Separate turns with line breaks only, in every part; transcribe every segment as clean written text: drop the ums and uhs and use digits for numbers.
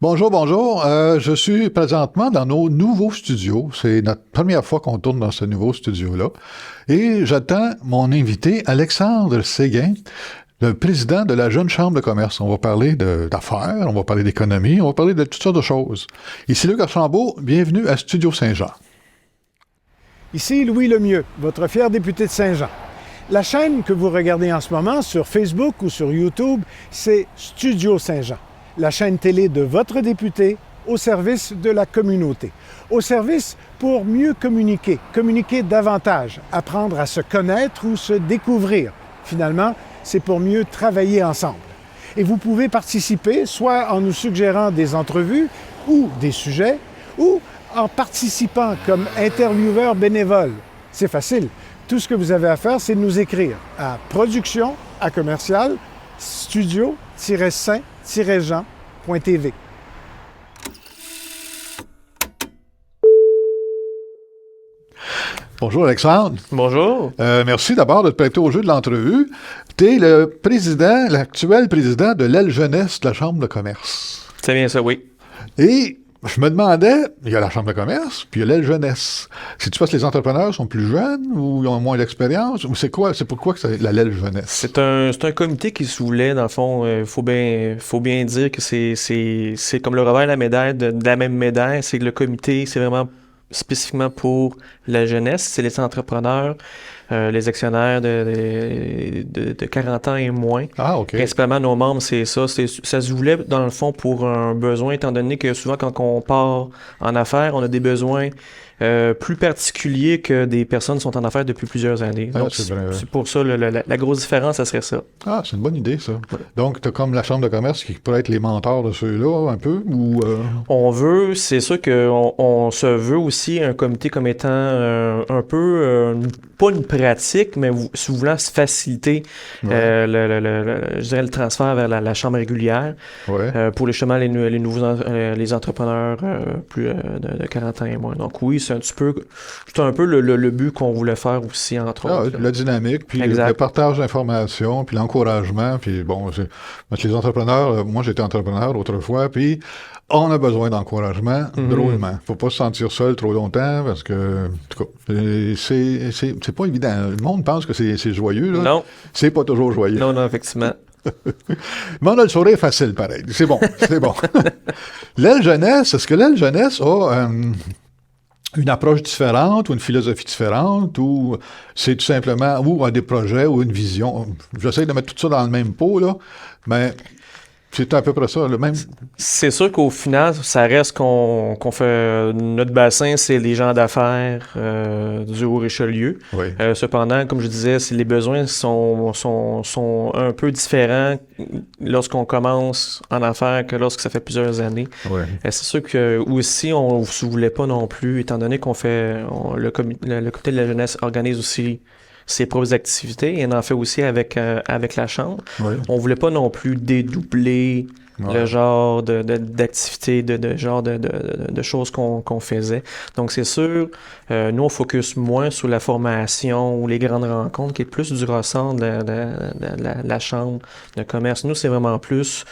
Bonjour, bonjour. Je suis présentement dans nos nouveaux studios. C'est notre première fois qu'on tourne dans ce nouveau studio-là. Et j'attends mon invité, Alexandre Séguin, le président de la Jeune Chambre de commerce. On va parler d'affaires, on va parler d'économie, on va parler de toutes sortes de choses. Ici Luc Archambault, bienvenue à Studio Saint-Jean.
Ici Louis Lemieux, votre fier député de Saint-Jean. La chaîne que vous regardez en ce moment sur Facebook ou sur YouTube, c'est Studio Saint-Jean, la chaîne télé de votre député au service de la communauté. Au service pour mieux communiquer, communiquer davantage, apprendre à se connaître ou se découvrir. Finalement, c'est pour mieux travailler ensemble. Et vous pouvez participer soit en nous suggérant des entrevues ou des sujets, ou en participant comme intervieweur bénévole. C'est facile. Tout ce que vous avez à faire, c'est de nous écrire à production@studio-saint-jean.tv.
Bonjour Alexandre.
Bonjour.
Merci d'abord de te prêter au jeu de l'entrevue. Tu es l'actuel président de l'aile jeunesse de la Chambre de commerce.
C'est bien ça, oui.
Et je me demandais, il y a la Chambre de commerce, puis il y a l'aile jeunesse. C'est-tu parce que les entrepreneurs sont plus jeunes ou ils ont moins d'expérience? Ou c'est pourquoi que c'est l'aile jeunesse?
C'est un comité qui se voulait, dans le fond, faut bien dire que c'est comme le revers de la médaille, de la même médaille, c'est que le comité, c'est vraiment spécifiquement pour la jeunesse, c'est les entrepreneurs, les actionnaires de 40 ans et moins.
Ah, OK.
Principalement, nos membres, c'est ça. Ça se voulait, dans le fond, pour un besoin, étant donné que souvent, quand on part en affaires, on a des besoins plus particuliers que des personnes qui sont en affaires depuis plusieurs années. Donc, c'est pour ça, la grosse différence, ça serait ça.
Ah, c'est une bonne idée, ça.
Ouais.
Donc, tu as comme la Chambre de commerce qui pourrait être les mentors de ceux-là, un peu, ou...
C'est sûr qu'on se veut aussi un comité comme étant un peu, pas une pratique, mais si vous voulez se faciliter je dirais le transfert vers la chambre régulière pour justement les nouveaux les entrepreneurs plus de 40 ans et moins. Donc oui, c'est un peu le but qu'on voulait faire aussi, entre autres.
La dynamique, puis le partage d'informations, puis l'encouragement, puis bon, parce que les entrepreneurs, moi j'étais entrepreneur autrefois, puis on a besoin d'encouragement, drôlement. Faut pas se sentir seul trop longtemps, parce que, en tout cas, c'est pas évident. Le monde pense que c'est joyeux, là.
Non.
C'est pas toujours joyeux.
Non, effectivement.
Mais on a le sourire facile, pareil. C'est bon, c'est bon. L'aile jeunesse, est-ce que l'aile jeunesse a une approche différente ou une philosophie différente, ou c'est tout simplement, ou a des projets ou une vision? J'essaie de mettre tout ça dans le même pot, là, mais c'est à peu près ça, le même.
C'est sûr qu'au final, ça reste qu'on fait notre bassin, c'est les gens d'affaires du Haut-Richelieu.
Oui.
Cependant, comme je disais, les besoins sont un peu différents lorsqu'on commence en affaires que lorsque ça fait plusieurs années.
Oui.
C'est sûr que aussi, on ne se voulait pas non plus, étant donné qu'on fait le comité de la jeunesse organise aussi ses propres activités et on en fait aussi avec la Chambre.
Oui.
On voulait pas non plus dédoubler le genre d'activités, de choses qu'on faisait. Donc, c'est sûr, nous, on focus moins sur la formation ou les grandes rencontres, qui est plus du ressort de la Chambre de commerce. Nous, c'est vraiment plus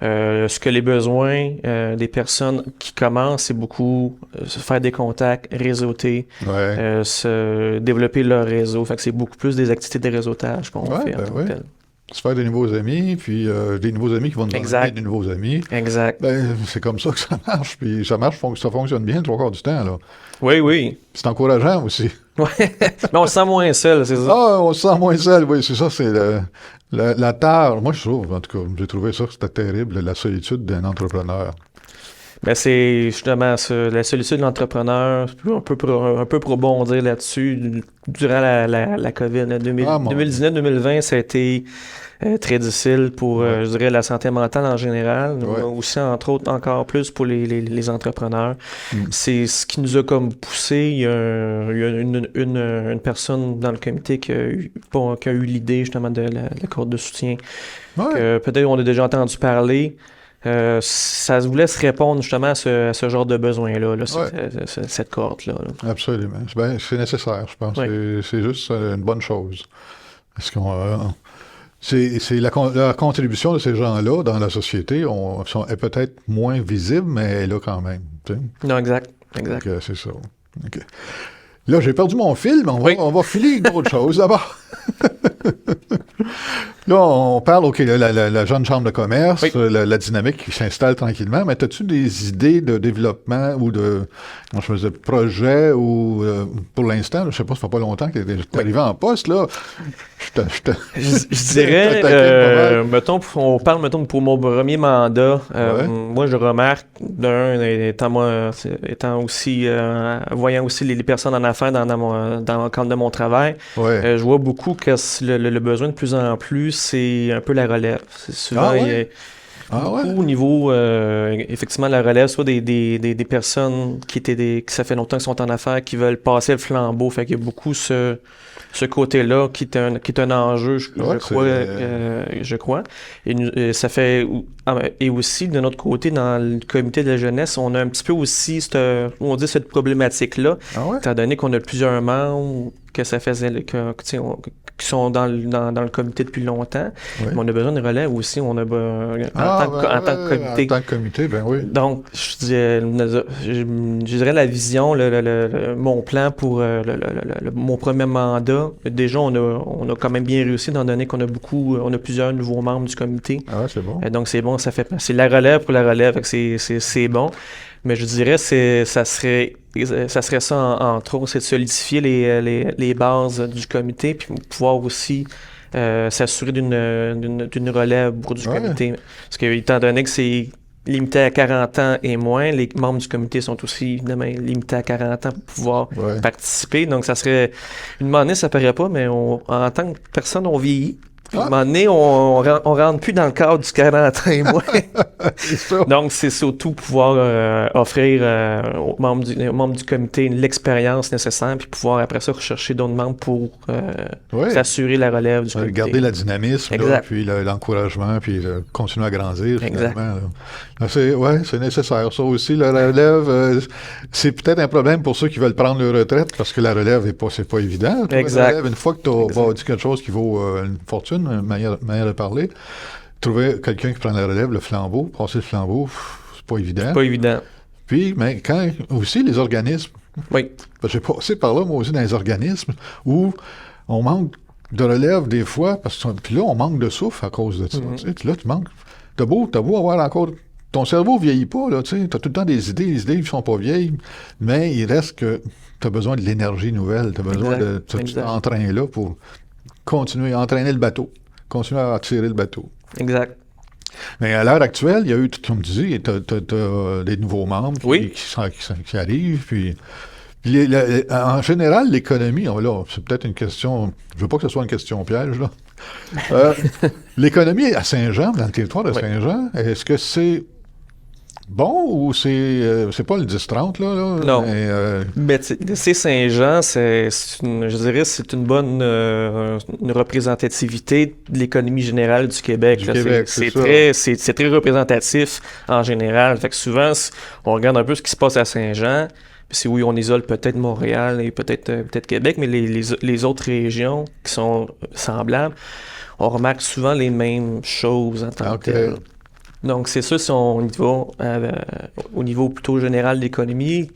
ce que les besoins des personnes qui commencent, c'est beaucoup se faire des contacts, réseauter, se développer leur réseau. Fait que c'est beaucoup plus des activités de réseautage qu'on fait en tant que tel.
Se faire des nouveaux amis, puis des nouveaux amis qui vont nous donner des nouveaux amis.
Exact.
Ben, c'est comme ça que ça marche, puis ça fonctionne bien le 3/4 du temps, là.
Oui.
C'est encourageant aussi.
Oui, mais on se sent moins seul, c'est ça.
Ah, on se sent moins seul, oui, c'est ça, c'est la tare. Moi, je trouve, en tout cas, j'ai trouvé ça, c'était terrible, la solitude d'un entrepreneur.
Ben c'est justement ça, la solitude de l'entrepreneur, un peu pour rebondir là-dessus, durant la COVID, 2019-2020, ça a été très difficile pour, je dirais, la santé mentale en général, mais aussi, entre autres, encore plus pour les entrepreneurs. C'est ce qui nous a comme poussé. Il y a une personne dans le comité qui a eu l'idée, justement, de la corde de soutien, que peut-être on a déjà entendu parler. Ça voulait se répondre justement à ce genre de besoin-là, cette corde-là.
Absolument. Ben, c'est nécessaire, je pense. C'est juste une bonne chose. Est-ce qu'on la contribution de ces gens-là dans la société est peut-être moins visible, mais elle est là quand même. Tu sais.
Non, exact.
Donc, c'est ça. Okay. Là, j'ai perdu mon fil, mais on va filer d'autres choses d'abord. Là, on parle, OK, la jeune chambre de commerce, la dynamique qui s'installe tranquillement, mais as-tu des idées de développement ou de projet ou pour l'instant, je ne sais pas, ça fait pas longtemps que tu es arrivé en poste, là.
Je dirais, mettons, on parle, mettons, pour mon premier mandat, moi, je remarque, étant aussi, voyant aussi les personnes en affaires dans le cadre de mon travail, je vois beaucoup que le besoin de plus en plus, c'est un peu la relève. C'est souvent, beaucoup au niveau, effectivement, la relève, soit des personnes qui ça fait longtemps qu'ils sont en affaires, qui veulent passer le flambeau. Fait qu'il y a beaucoup ce côté-là qui est un enjeu, je crois. Et ça fait... Et aussi, de notre côté, dans le comité de la jeunesse, on a un petit peu aussi cette problématique-là, étant donné qu'on a plusieurs membres que ça faisait... qui sont dans le comité depuis longtemps. Mais on a besoin de relève aussi. On a en tant que comité.
En tant que comité, ben oui.
Donc, je dirais la vision, mon plan pour mon premier mandat. Déjà, on a quand même bien réussi, étant donné qu'on a plusieurs nouveaux membres du comité.
Ah, c'est bon.
Donc, c'est bon, c'est la relève pour la relève, c'est bon. Mais je dirais ça serait ça, entre autres, c'est de solidifier les bases du comité, puis pouvoir aussi s'assurer d'une relève pour du comité. Parce que, étant donné que c'est limité à 40 ans et moins, les membres du comité sont aussi, évidemment, limités à 40 ans pour pouvoir participer. Donc, ça serait... Une moment donné, ça paraît pas, mais en tant que personne, on vieillit. Puis, à un moment donné, on rentre plus dans le cadre du 40 ans et moins. Donc, c'est surtout pouvoir offrir aux membres du comité l'expérience nécessaire, puis pouvoir, après ça, rechercher d'autres membres pour s'assurer la relève du comité.
Garder le dynamisme, là, puis l'encouragement, puis continuer à grandir, finalement. Là, c'est nécessaire. Ça aussi, la relève, c'est peut-être un problème pour ceux qui veulent prendre leur retraite, parce que la relève, c'est pas évident.
Exact.
La relève, une fois que tu vas dire quelque chose qui vaut une fortune, une manière de parler, trouver quelqu'un qui prend la relève, le flambeau, passer le flambeau, c'est pas évident.
C'est pas évident.
Puis, mais quand aussi les organismes, j'ai passé par là, moi aussi, dans les organismes, où on manque de relève des fois, puis là, on manque de souffle à cause de ça. Là, tu manques. T'as beau avoir encore... Ton cerveau ne vieillit pas, là, tu sais, t'as tout le temps des idées, les idées ne sont pas vieilles, mais il reste que t'as besoin de l'énergie nouvelle, t'as besoin de cet entrain-là pour continuer à entraîner le bateau, continuer à tirer le bateau.
Exact.
Mais à l'heure actuelle, il y a eu, comme tu dis, t'as des nouveaux membres qui arrivent, puis en général, l'économie, là, c'est peut-être une question, je veux pas que ce soit une question piège, là. L'économie à Saint-Jean, dans le territoire de Saint-Jean, est-ce que c'est bon ou c'est pas le 10-30, là?
Non. Mais c'est Saint-Jean, je dirais c'est une bonne une représentativité de l'économie générale du Québec. C'est très représentatif en général. Fait que souvent, on regarde un peu ce qui se passe à Saint-Jean. Puis oui, on isole peut-être Montréal et peut-être Québec, mais les autres régions qui sont semblables, on remarque souvent les mêmes choses en tant que telles. Donc, c'est ça, si on y va au niveau plutôt général de l'économie.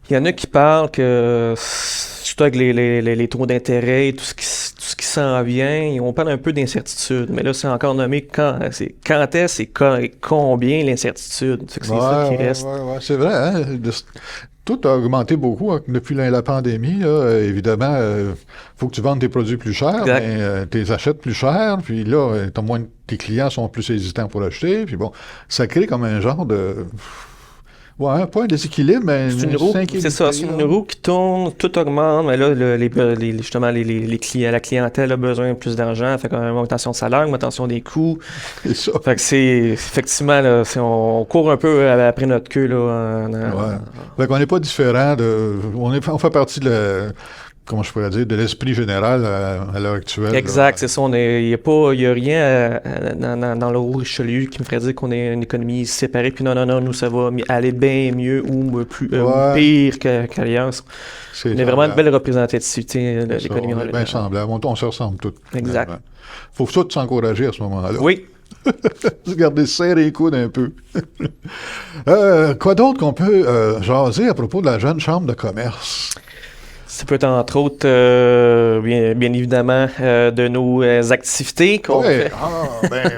Il y en a qui parlent que, surtout avec les taux d'intérêt et tout ce qui s'en vient, on parle un peu d'incertitude. Mais là, c'est encore nommé quand est-ce et combien l'incertitude. C'est ça qui reste.
C'est vrai, hein? Tout a augmenté beaucoup depuis la pandémie. Là. Évidemment, faut que tu vendes tes produits plus chers, mais tu les achètes plus cher, puis là, tes clients sont plus hésitants pour acheter, puis bon, ça crée comme un genre de... Ouais, pas un déséquilibre, mais
c'est une roue. C'est ça, c'est une roue qui tourne, tout augmente, mais là, justement, les clients, la clientèle a besoin de plus d'argent, fait une augmentation de salaire, une augmentation des coûts.
C'est ça.
Fait que c'est, effectivement, là, on court un peu après notre queue, là.
Fait qu'on n'est pas différent on fait partie de comment je pourrais dire, de l'esprit général à l'heure actuelle.
Exact, c'est ça. Il n'y a rien dans le Haut-Richelieu qui me ferait dire qu'on est une économie séparée, puis non, nous, ça va aller bien mieux ou pire qu'ailleurs. On est vraiment une belle représentativité de l'économie.
On est bien semblable. On se ressemble tous.
Exact.
Il faut tous s'encourager à ce moment-là.
Oui.
Garder serré les coudes un peu. Quoi d'autre qu'on peut jaser à propos de la jeune chambre de commerce?
Ça peut être entre autres, bien évidemment, de nos activités qu'on fait.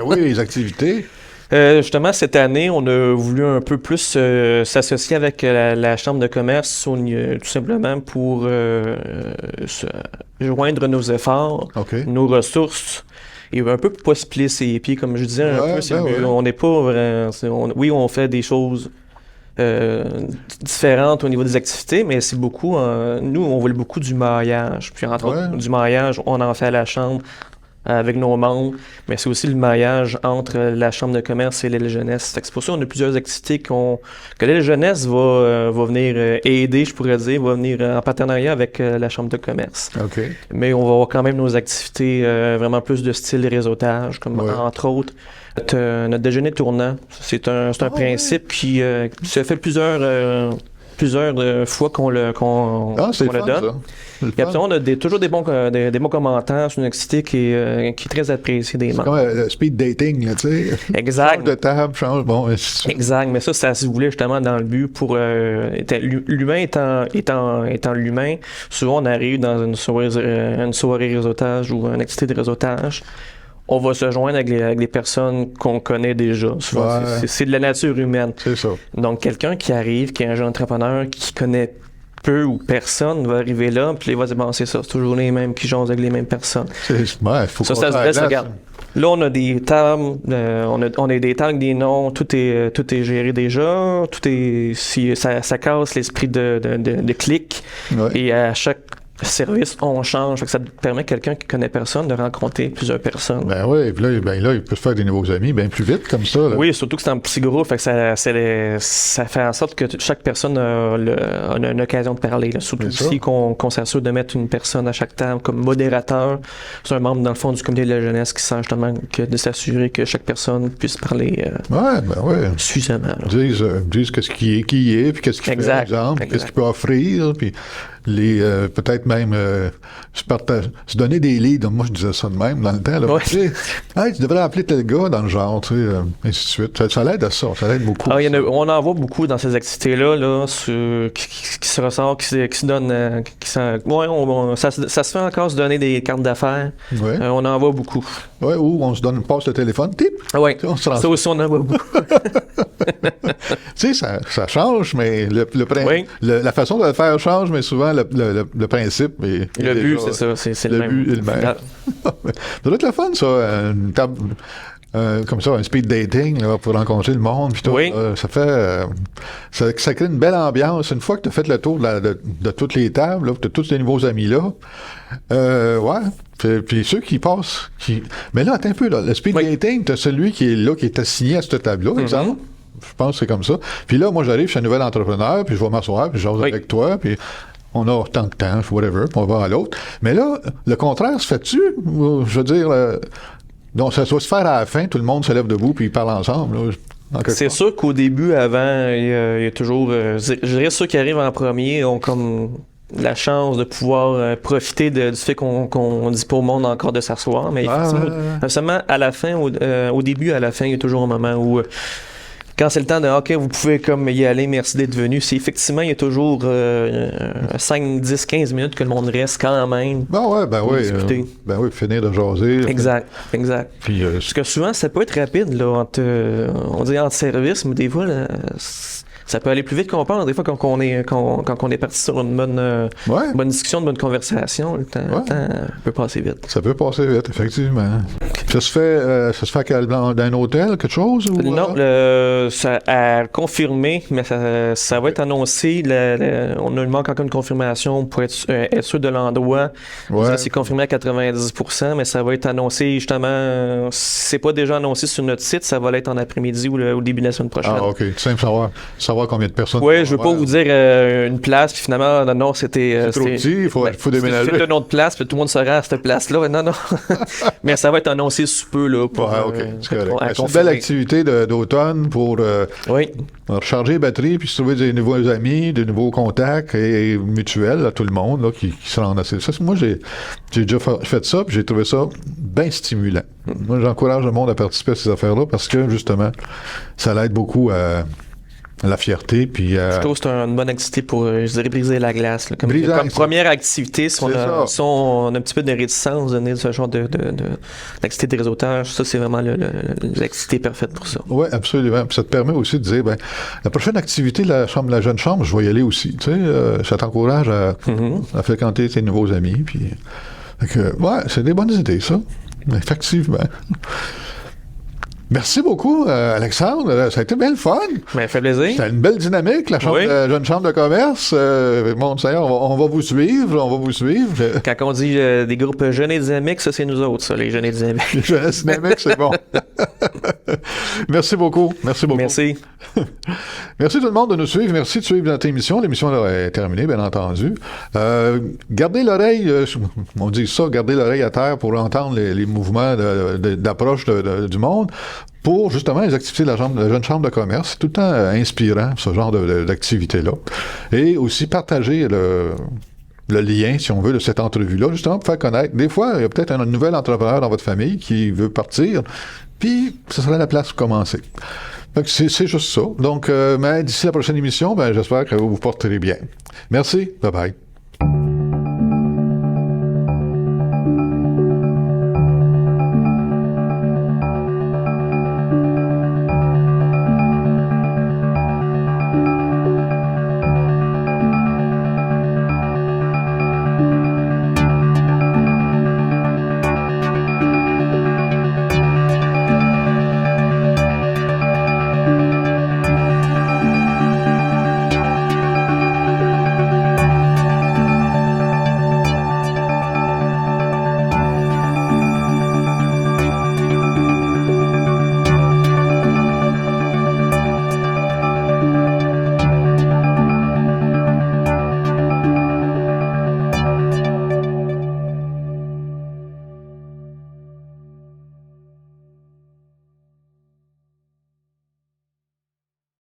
Oui, les activités.
Justement, cette année, on a voulu un peu plus s'associer avec la Chambre de commerce, tout simplement pour joindre nos efforts, nos ressources, et un peu pas se plier ses pieds, comme je disais, on n'est pas vraiment... Oui, on fait des choses différentes au niveau des activités, mais c'est beaucoup... nous, on voulait beaucoup du maillage. Puis, entre autres, du maillage, on en fait à la Chambre avec nos membres, mais c'est aussi le maillage entre la Chambre de commerce et l'aile jeunesse. C'est pour ça qu'on a plusieurs activités que l'aile jeunesse va venir aider, je pourrais dire, va venir en partenariat avec la Chambre de commerce. Mais on va avoir quand même nos activités vraiment plus de style réseautage, comme entre autres notre déjeuner tournant. C'est un principe qui se fait plusieurs fois qu'on le donne. Et après, on a toujours des bons commentaires sur une activité qui est très appréciée des membres.
C'est comme le speed dating, tu sais.
Exact.
Change de table, bon.
Exact, mais ça se voulait justement dans le but pour... l'humain étant l'humain, souvent on arrive dans une soirée réseautage ou une activité de réseautage. On va se joindre avec des personnes qu'on connaît déjà. Souvent, c'est de la nature humaine.
C'est ça.
Donc, quelqu'un qui arrive, qui est un jeune entrepreneur, qui connaît peu ou personne, va arriver là, puis il va dire, bon, c'est ça, c'est toujours les mêmes qui jasent avec les mêmes personnes.
Faut
ça se laisse, regarde. Là, on a des tables, on a des tables avec des noms, tout est géré déjà, ça casse l'esprit de clic, et à chaque service, on change. Fait que ça permet à quelqu'un qui connaît personne de rencontrer plusieurs personnes.
Ben oui, puis là, il peut se faire des nouveaux amis bien plus vite comme ça. Là.
Oui, surtout que c'est un petit groupe, fait que ça fait en sorte que chaque personne a une occasion de parler. Là. Surtout aussi qu'on s'assure de mettre une personne à chaque table comme modérateur. C'est un membre, dans le fond, du comité de la jeunesse qui sent justement de s'assurer que chaque personne puisse parler suffisamment.
Disent qu'est-ce qui est, puis qu'est-ce qu'il fait, par exemple, qu'est-ce qu'il peut offrir, puis peut-être même se donner des leads. Moi, je disais ça de même dans le temps. Là, tu devrais appeler tel gars dans le genre, tu sais, ainsi de suite. Ça l'aide à ça, ça l'aide beaucoup.
On en voit beaucoup dans ces activités-là qui se ressortent, qui se donnent. Ça se fait encore se donner des cartes d'affaires. On en voit beaucoup.
Oui, ou on se passe le téléphone, tip.
Oui, ça aussi, on en voit beaucoup.
Tu sais, ça change, mais la façon de le faire change, mais souvent le principe est
le but, c'est ça, c'est le même.
But est le même. Ça doit être le fun, ça, une table comme ça, un speed dating là, pour rencontrer le monde. Puis tout, ça fait ça crée une belle ambiance. Une fois que tu as fait le tour de toutes les tables, tu as tous ces nouveaux amis-là. Puis ceux qui passent. Mais là, attends un peu, là, le speed dating, tu as celui qui est là, qui est assigné à cette table-là, exemple. Je pense que c'est comme ça. Puis là, moi, j'arrive, je suis un nouvel entrepreneur, puis je vais m'asseoir, puis je jase avec toi, puis on a tant de temps, whatever, puis on va à l'autre. Mais là, le contraire se fait-tu? Je veux dire, donc ça doit se faire à la fin, tout le monde se lève debout, puis ils parlent ensemble. Là,
c'est sûr qu'au début, avant, il y a toujours... je dirais ceux qui arrivent en premier ont comme la chance de pouvoir profiter du fait qu'on dit pas au monde encore de s'asseoir, mais seulement à la fin, au début, à la fin, il y a toujours un moment où... Quand c'est le temps de « OK, vous pouvez comme y aller, merci d'être venu », c'est effectivement, il y a toujours 5, 10, 15 minutes que le monde reste quand même.
Discuter. Finir de jaser.
Exact.
Puis,
parce que souvent, ça peut être rapide, là, on dit entre services, mais des fois, là, ça peut aller plus vite qu'on pense. Des fois, quand on est parti sur une bonne discussion, une bonne conversation, le temps peut passer vite.
Ça peut passer vite, effectivement. Ça se fait dans un hôtel, quelque chose? Ou,
non, ça a confirmé, mais ça va être annoncé. On a manque encore une confirmation pour être sûr de l'endroit.
Ouais.
C'est confirmé à 90%, mais ça va être annoncé justement. C'est pas déjà annoncé sur notre site, ça va l'être en après-midi ou au début de la semaine prochaine.
Ah, OK. C'est simple savoir combien de personnes.
Oui, je veux pas vous dire une place, puis finalement, non, c'était.
C'est trop petit, il faut déménager.
C'est une autre place, puis tout le monde se rend à cette place-là. Non. Mais ça va être annoncé sous peu, là. Pour,
c'est une belle activité d'automne pour recharger les batteries, puis se trouver des nouveaux amis, des nouveaux contacts et mutuels à tout le monde là, qui se rendent à ça. Moi, j'ai déjà fait ça, puis j'ai trouvé ça bien stimulant. Moi, j'encourage le monde à participer à ces affaires-là parce que, justement, ça l'aide beaucoup à la fierté. Puis,
je trouve que c'est une bonne activité pour, je dirais, briser la glace. Là. Comme première activité, si on a un petit peu de réticence de donner ce genre d'activité de réseautage, ça, c'est vraiment l'activité parfaite pour ça.
Oui, absolument. Puis ça te permet aussi de dire, la prochaine activité de la jeune chambre, je vais y aller aussi. Tu sais, ça t'encourage à fréquenter tes nouveaux amis. Puis, c'est des bonnes idées, ça. Effectivement. Merci beaucoup, Alexandre. Ça a été bien le fun.
Ça fait plaisir.
C'était une belle dynamique, la jeune chambre de commerce. On va vous suivre.
Quand on dit des groupes jeunes et dynamiques, ça, c'est nous autres, ça, les jeunes et dynamiques.
Les jeunes et dynamiques, c'est bon. Merci beaucoup.
Merci.
Merci tout le monde de nous suivre. Merci de suivre notre émission. L'émission est terminée, bien entendu. Gardez l'oreille, on dit ça, gardez l'oreille à terre pour entendre les mouvements d'approche du monde. Pour justement les activités de la jeune chambre de commerce. C'est tout le temps inspirant, ce genre d'activité-là. Et aussi partager le lien, si on veut, de cette entrevue-là, justement pour faire connaître. Des fois, il y a peut-être un nouvel entrepreneur dans votre famille qui veut partir, puis ce serait la place pour commencer. Donc, c'est juste ça. Donc, mais d'ici la prochaine émission, j'espère que vous vous porterez bien. Merci. Bye-bye.